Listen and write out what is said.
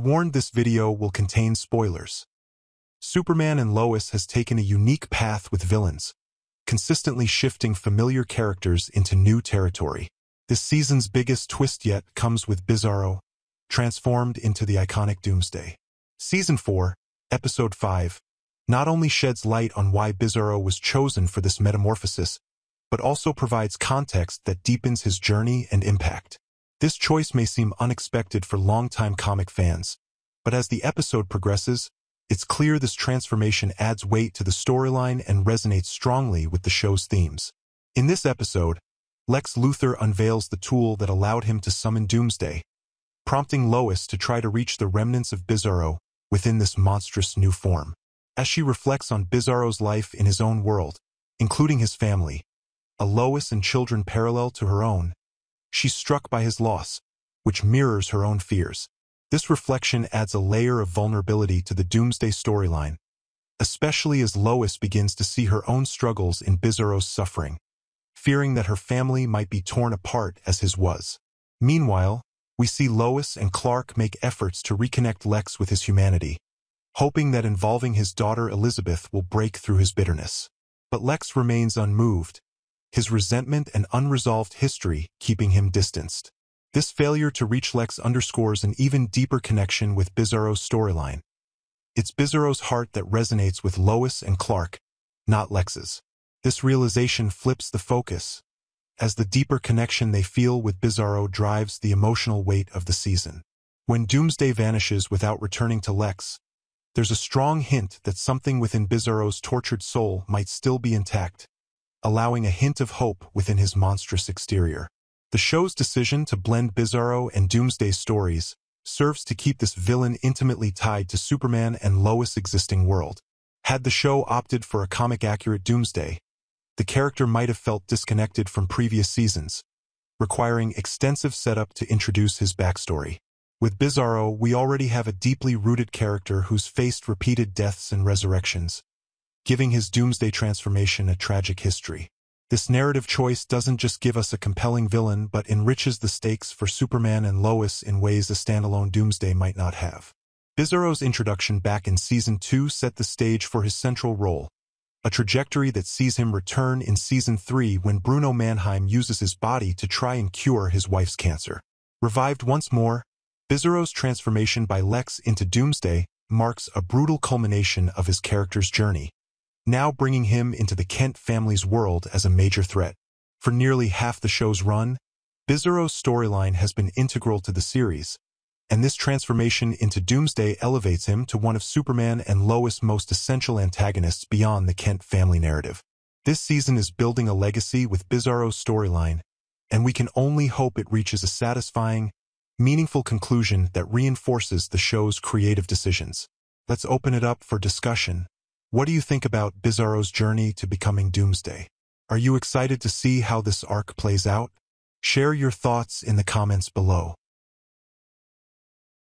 warned this video will contain spoilers. Superman and Lois has taken a unique path with villains, consistently shifting familiar characters into new territory. This season's biggest twist yet comes with Bizarro, transformed into the iconic Doomsday. Season 4, Episode 5, not only sheds light on why Bizarro was chosen for this metamorphosis, but also provides context that deepens his journey and impact. This choice may seem unexpected for longtime comic fans, but as the episode progresses, it's clear this transformation adds weight to the storyline and resonates strongly with the show's themes. In this episode, Lex Luthor unveils the tool that allowed him to summon Doomsday, prompting Lois to try to reach the remnants of Bizarro within this monstrous new form. As she reflects on Bizarro's life in his own world, including his family, a Lois and children parallel to her own, she's struck by his loss, which mirrors her own fears. This reflection adds a layer of vulnerability to the Doomsday storyline, especially as Lois begins to see her own struggles in Bizarro's suffering, fearing that her family might be torn apart as his was. Meanwhile, we see Lois and Clark make efforts to reconnect Lex with his humanity, hoping that involving his daughter Elizabeth will break through his bitterness. But Lex remains unmoved, his resentment and unresolved history keeping him distanced. This failure to reach Lex underscores an even deeper connection with Bizarro's storyline. It's Bizarro's heart that resonates with Lois and Clark, not Lex's. This realization flips the focus, as the deeper connection they feel with Bizarro drives the emotional weight of the season. When Doomsday vanishes without returning to Lex, there's a strong hint that something within Bizarro's tortured soul might still be intact, allowing a hint of hope within his monstrous exterior. The show's decision to blend Bizarro and Doomsday stories serves to keep this villain intimately tied to Superman and Lois' existing world. Had the show opted for a comic-accurate Doomsday, the character might have felt disconnected from previous seasons, requiring extensive setup to introduce his backstory. With Bizarro, we already have a deeply rooted character who's faced repeated deaths and resurrections, giving his Doomsday transformation a tragic history. This narrative choice doesn't just give us a compelling villain but enriches the stakes for Superman and Lois in ways a standalone Doomsday might not have. Bizarro's introduction back in Season 2 set the stage for his central role, a trajectory that sees him return in Season 3 when Bruno Mannheim uses his body to try and cure his wife's cancer. Revived once more, Bizarro's transformation by Lex into Doomsday marks a brutal culmination of his character's journey, now bringing him into the Kent family's world as a major threat. For nearly half the show's run, Bizarro's storyline has been integral to the series, and this transformation into Doomsday elevates him to one of Superman and Lois' most essential antagonists beyond the Kent family narrative. This season is building a legacy with Bizarro's storyline, and we can only hope it reaches a satisfying, meaningful conclusion that reinforces the show's creative decisions. Let's open it up for discussion. What do you think about Bizarro's journey to becoming Doomsday? Are you excited to see how this arc plays out? Share your thoughts in the comments below.